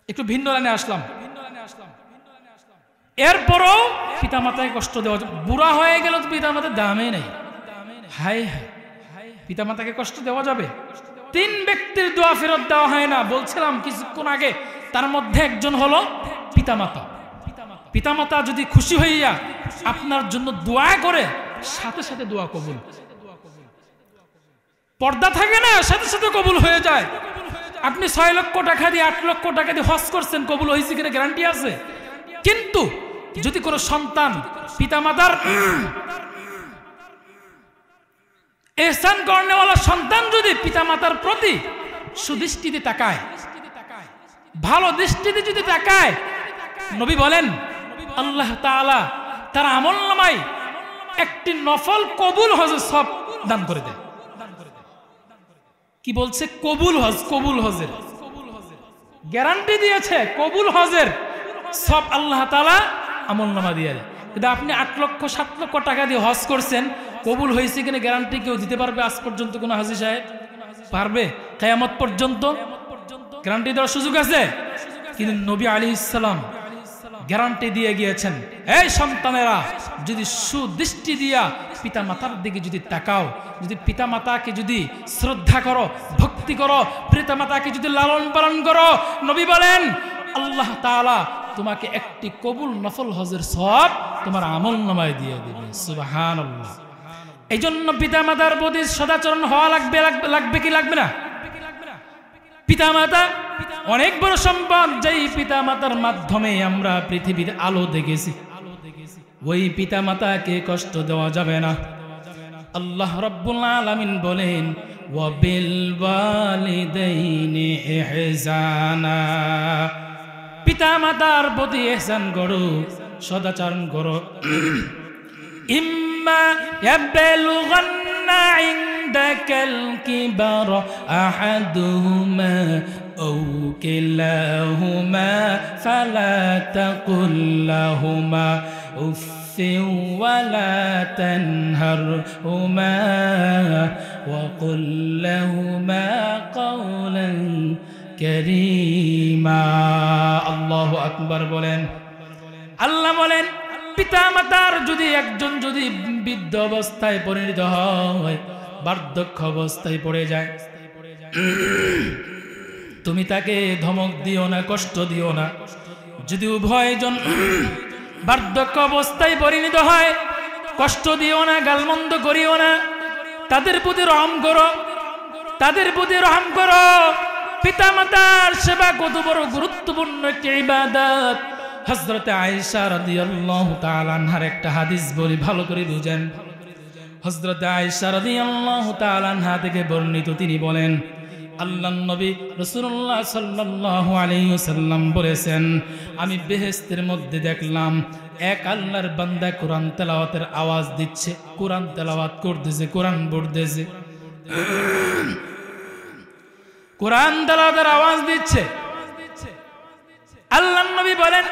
একটু ভিন্ন লাইনে আসলাম। এরপরও পিতামাতাকে কষ্ট দেওয়া, বুড়া হয়ে গেল তো পিতামাতার দামে নেই। হায় হায়, পিতামাতাকে কষ্ট দেওয়া যাবে? 3 ব্যক্তির দোয়া ফেরত দেওয়া হয় না বলছিলাম কিছুক্ষণ আগে, তার মধ্যে একজন হলো পিতামাতা। পিতামাতা যদি খুশি হইয়া আপনার জন্য দোয়া করে, সাথে সাথে দোয়া কবুল। পর্দা থাকে না, সাথে সাথে কবুল হয়ে যায়। আপনি 6 লক্ষ টাকা দিয়ে 8 লক্ষ টাকা দিয়ে হজ করছেন, কবুল হয়েছে কিনা গ্যারান্টি আছে? কিন্তু যদি কোনো সন্তান পিতামাতার ইহসান করেওয়ালা সন্তান যদি পিতামাতার প্রতি সুদৃষ্টিতে তাকায়, ভালো দৃষ্টিতে যদি তাকায়, নবী বলেন আল্লাহ তাআলা তার আমলনামায় একটি নফল কবুল হজের সব দান করে দেয়। কি বলছে? কবুল হজ, কবুল হজের গ্যারান্টি দিয়েছে, কবুল হজের সব আল্লাহ তাআলা আমলনামা দিয়ে দেয়। কিন্তু আপনি 8 লক্ষ 7 লক্ষ টাকা দিয়ে হজ করছেন, কবুল হয়েছে কিনা গ্যারান্টি কেউ দিতে পারবে আজ পর্যন্ত? কোন হাজী সাহেব পারবে? কিয়ামত পর্যন্ত গ্যারান্টি দেওয়ার সুযোগ আছে? কিন্তু নবী আলাইহিস সালাম গ্যারান্টি দিয়ে গিয়েছেন, এই সন্তানেরা যদি সুদৃষ্টি দিয়া পিতামাতার দিকে যদি তাকাও, যদি পিতামাতাকে যদি শ্রদ্ধা করো, ভক্তি করো, পিতামাতাকে যদি লালন পালন করো, নবী বলেন আল্লাহ তাআলা তোমাকে একটি কবুল নফল হজের সওয়াব তোমার আমলনামায় দিয়ে দিবে। সুবহানাল্লাহ। এই জন্য পিতামাতার প্রতি সদাচরণ হওয়া লাগবে, লাগবে কি লাগবে না? পিতামাতা অনেক বড় সম্পদ, যেই পিতামাতার মাধ্যমে আমরা পৃথিবীর আলো দেখেছি, ওই পিতামাতাকে কষ্ট দেওয়া যাবে না। আল্লাহ রাব্বুল আলামিন বলেন ওয়া বিল ওয়ালিদাইনি ইহসানা, পিতামাতার প্রতি ইহসান করো, সদাচরণ করো। ইম্মা ইয়াবলুগান্না ইনদাকাল কিবার আহাদুহুমা আও কিলাহুমা ফালা তাকুল লাহুমা উফফিন ওয়ালা তানহারহুমা ওয়া কুল লাহুমা কাওলান কারীমা। আল্লাহু আকবার বলেন। আল্লাহ বলেন পিতামাতার যদি একজন যদি বৃদ্ধ অবস্থায় পরিণত হয়, বার্ধক্য অবস্থায় পড়ে যায়, তুমি তাকে ধমক দিও না, কষ্ট দিও না। যদি উভয়জন বার্ধক্য অবস্থায় পরিণত হয়, কষ্ট দিও না, গালমন্দ করিও না, তাদের প্রতি রহম করো, তাদের প্রতি রহম করো। পিতামাতার সেবা কত বড় গুরুত্বপূর্ণ একটি ইবাদত। হযরতে আয়েশা রাদিয়াল্লাহু তাআলা আনহার একটা হাদিস বলি, ভালো করে বুঝেন। হযরতে আয়েশা রাদিয়াল্লাহু তাআলা আনহা থেকে বর্ণিত, তিনি বলেন আল্লাহর নবী রাসূলুল্লাহ সাল্লাল্লাহু আলাইহি ওয়াসাল্লাম বলেছেন, আমি বেহেশতের মধ্যে দেখলাম এক আল্লাহর বান্দা কোরআন তেলাওয়াতের আওয়াজ দিচ্ছে, কোরআন তেলাওয়াত করতেছে, কোরআন পড়তেছে, কোরআন তেলাওয়াতের আওয়াজ দিচ্ছে। আল্লাহর নবী বলেন,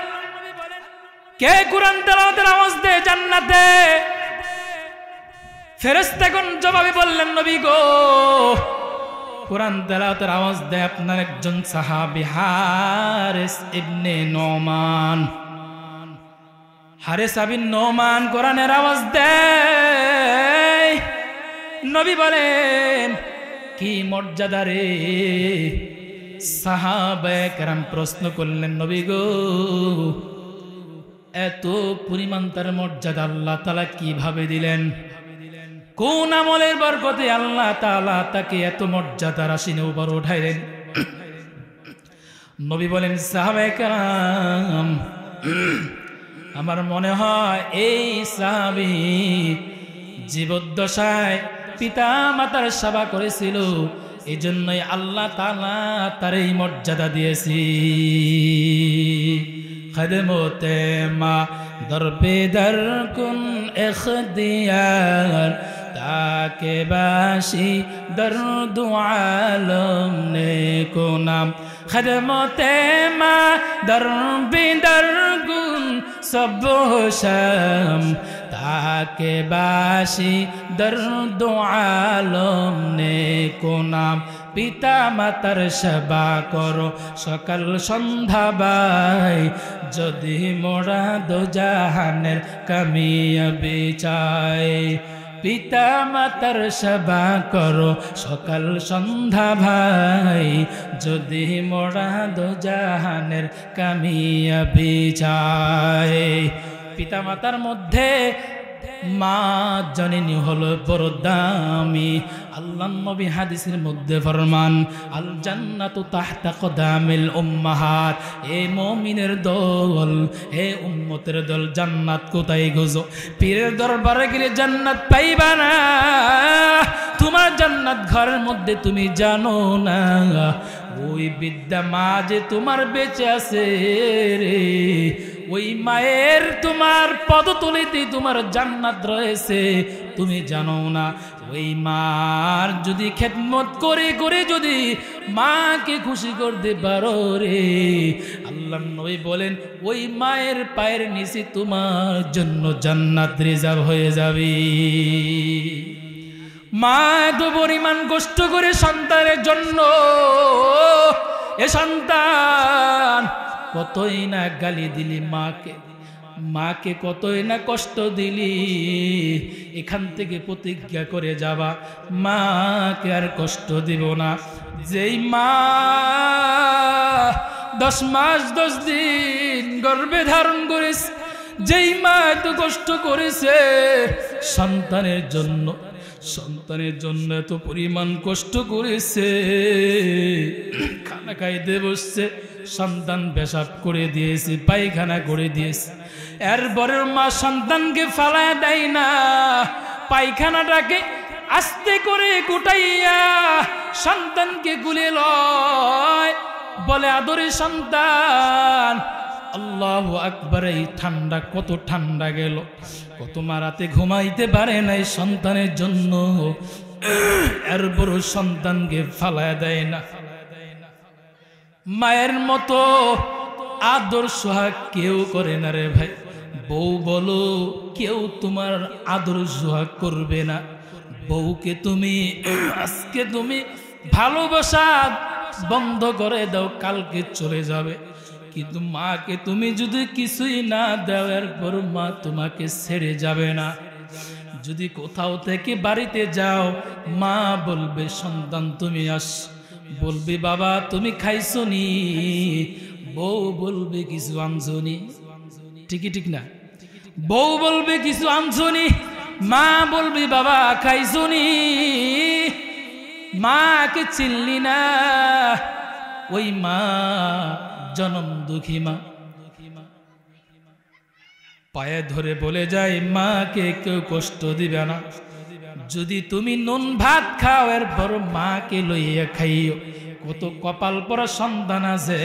কে কোরআন তেলাওয়াতের আওয়াজ দেয় জান্নাতে? ফেরেশতাগণ জবাবে বললেন, নবী গো, কোরআন তেলাওয়াতের আওয়াজ দেয় আপনার একজন সাহাবী হারিস ইবনে নোমান। হারিস বিন নোমান কোরআনের আওয়াজ দেয়। নবী বলেন কি মর্যাদা রে। সাহাবায়ে কেরাম প্রশ্ন করলেন, নবী গো এত পরিমাণ তার মর্যাদা আল্লাহ তাআলা কিভাবে দিলেন? কোন আমলের বরকতে আল্লাহ তাআলা তাকে এত মর্যাদা রাশির উপর উঠাইলেন? নবী বলেন, সাহাবায়ে কেরাম আমার মনে হয় এই সাহাবী জীবদ্দশায় পিতা মাতার সেবা করেছিল, এই জন্যই আল্লাহ তাআলা তার এই মর্যাদা দিয়েছি। खदमते माँ दर पे दर कुन इख्तियार ताके बाशी दर्द आलम ने को नाम। खदमते माँ दर पे दर कुन सब शम ताके बाशी दर्द आलम ने को नाम। পিতা মাতার সেবা করো সকাল সন্ধ্যা বাই, যদি মোরা দোজাহানের কামিয়াবি চাই। পিতা মাতার সেবা করো সকাল সন্ধ্যা ভাই, যদি মোরা দোজাহানের কামিয়াবি চাই। পিতা মাতার মধ্যে মা জননী হলো বড় দামি। আল্লাহ নবী হাদিসের মধ্যে ফরমান, আল জান্নাতু তাহতা কদামিল উম্মাহাত। এ মুমিনের দল, হে উম্মতের দল, জান্নাত কোথায় খুঁজো? পীরের দরবারে গেলে জান্নাত পাইবা না। তোমার জান্নাত ঘরের মধ্যে তুমি জানো না। ওই বিদ্যা মা যে তোমার বেঁচে আছে রে, ওই মায়ের তোমার পদতলিতে তোমার জান্নাত রয়েছে, তুমি জানো না। ওই মার যদি খেদমত করে করে যদি মাকে খুশি করতে পারো রে, আল্লাহ নবী বলেন ওই মায়ের পায়ের নিচে তোমার জন্য জান্নাত রিজার্ভ হয়ে যাবে। মা এত পরিমাণ কষ্ট করে সন্তানের জন্য, এ সন্তান কতই না গালি দিলি মাকে, মাকে কতই না কষ্ট দিলি। এখান থেকে প্রতিজ্ঞা করে যাবা মাকে আর কষ্ট দিব না। যেই মা 10 মাস 10 দিন গর্ভে ধারণ করেছে, যেই মা এত কষ্ট করেছে সন্তানের জন্য, সন্তানের জন্য এত পরিমাণ কষ্ট করেছে, খানা খাইতে বসছে সন্তান পেশাব করে দিয়েছে, পায়খানা করে দিয়েছে, এরপরের মা সন্তানকে ফালায় দেয় না, পায়খানাটাকে আস্তে করে গুটাইয়া সন্তানকে গুলে লয়, বলে আদরে সন্তান। আল্লাহু আকবার। এই ঠান্ডা, কত ঠান্ডা গেল, কত মা রাতে ঘুমাইতে পারে নাই সন্তানের জন্য, এরপর সন্তানকে ফালায় দেয় না। মায়ের মতো আদর সোহাগ কেউ করে না রে ভাই। বউ বলো, কেউ তোমার আদর সোহাগ করবে না। বউকে তুমি আজকে তুমি ভালোবাসা বন্ধ করে দাও, কালকে চলে যাবে। কিন্তু মাকে তুমি যদি কিছুই না দাও, এরপর মা তোমাকে ছেড়ে যাবে না। যদি কোথাও থেকে বাড়িতে যাও, মা বলবে সন্তান তুমি আস, বলবে বাবা তুমি খাইছো নি, বউ বলবে কিছু আনছো নি, ঠিকই ঠিক না? বউ বলবে কিছু আনছো নি, মা বলবে বাবা খাইছো নি। মাকে চিনলি না, ওই মা জনম দুঃখী মা। পায়ে ধরে বলে যায় মাকে কেউ কষ্ট দিবে না। যদি তুমি নুন ভাত খাও, এরপর মাকে লইয়া খাইও। কত কপাল পরা সন্তান আছে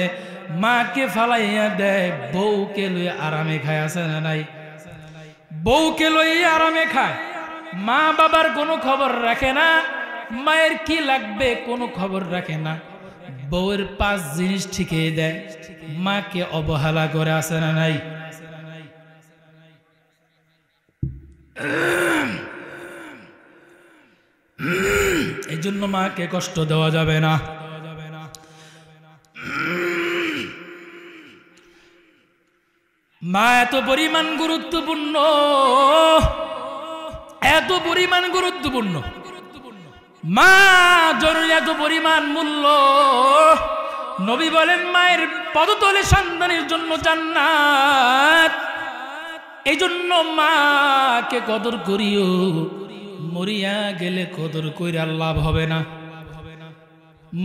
মাকে ফালাইয়া দেয়, বউকে লইয়া আরামে খায়, আছে না নাই? বউকে লইয়া আরামে খায়, মা বাবার কোনো খবর রাখে না, মায়ের কি লাগবে কোনো খবর রাখে না। বউয়ের 5 জিনিস ঠিকই দেয়, মাকে অবহেলা করে, আছে না নাই? এই জন্য জন্য মাকে কষ্ট দেওয়া যাবে না। মা এত পরিমাণ গুরুত্বপূর্ণ, এত পরিমাণ গুরুত্বপূর্ণ, মা জরুরি, এত পরিমাণ মূল্য। নবী বলেন মায়ের পদতলে সন্তানের জন্য জান্নাত। এই জন্য মাকে কদর করিও, মরিয়া গেলে কদর কইরা লাভ হবে না।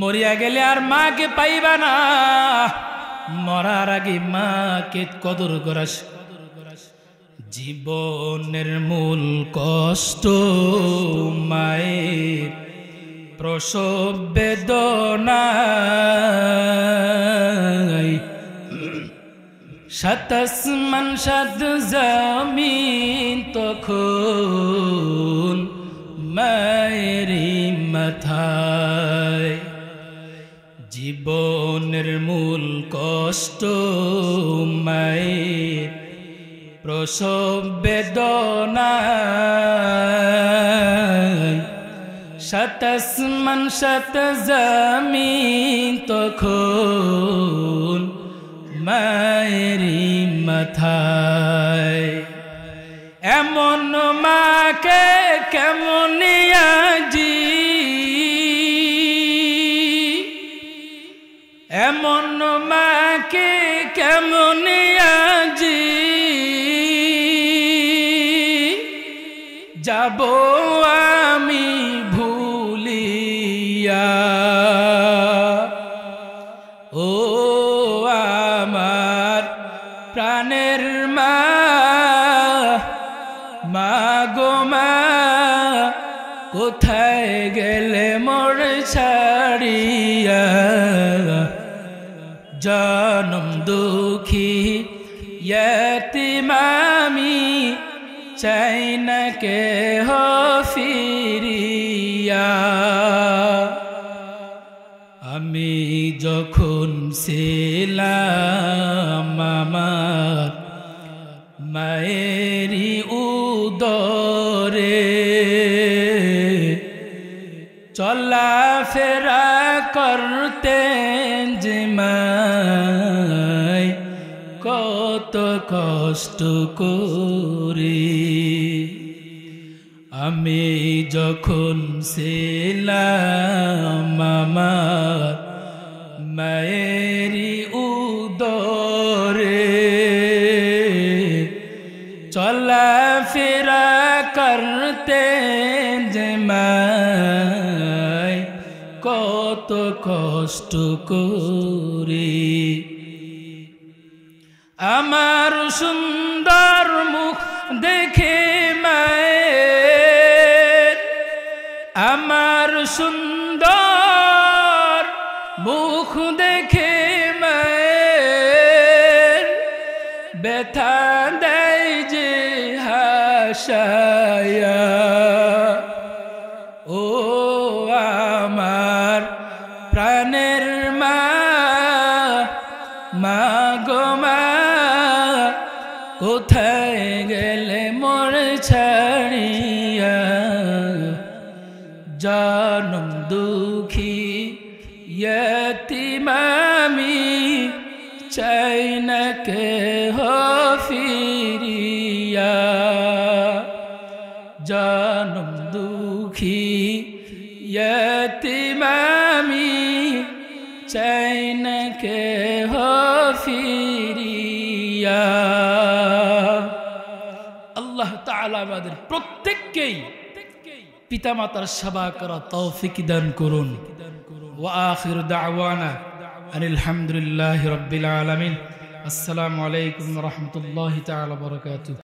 মরিয়া গেলে আর মাকে পাইবা না। মরার আগে মাকে কদর করা। জীবনের মূল কষ্ট মায়ের প্রসব বেদনায়, সাত আসমান সাত জমিন তখন মায়েরই মাথায়। জীবনের মূল কষ্ট মায়ের প্রসব বেদনায়, সাত আসমান সাত জমিন তখন মায়েরই মাথায়। এমন মাকে কেমন আজি, এমন মাকে কেমন আজি যাব আমি ভুলিয়া। ও আমার প্রাণের মা, মা গো মা, কোথায় গেলে মোর ছাড়িয়া। জনম দুঃখী ইয়তীম আমি, চাই না কেহ ফিরিয়া। আমি যখন ছিলাম আমার মায়েরই উদরে, চলাফেরা করতেন যে মায় কত কষ্ট করে। আমি যখন ছিলাম আমার মায়েরই উদরে, চলাফেরা করতেন যে মায় কত কষ্ট করে। আমার সুন্দর মুখ দেখে মায়ের, আমার সুন্দর মুখ দেখে মায়ের ব্যথা দেয় যে হাসায়া। ও আমার প্রাণের মা, মা গো মা, কোথায় গেলে মোর ছাড়িয়া। জনম দুঃখী ইয়তীম আমি, চাই না কেহ ফিরিয়া। জনম দুঃখী ইয়তীম আমি, চাই না কেহ ফিরিয়া। আল্লাহ তাআলা আমাদের প্রত্যেককেই পিতামাতার সেবা করা তৌফিক দান করুন। ওয়া আখিরু দাওয়ানা আনিল হামদুলিল্লাহি রাব্বিল আলামিন। আসসালামু আলাইকুম ওয়া রাহমাতুল্লাহি তাআলা ওয়া বারাকাতুহু।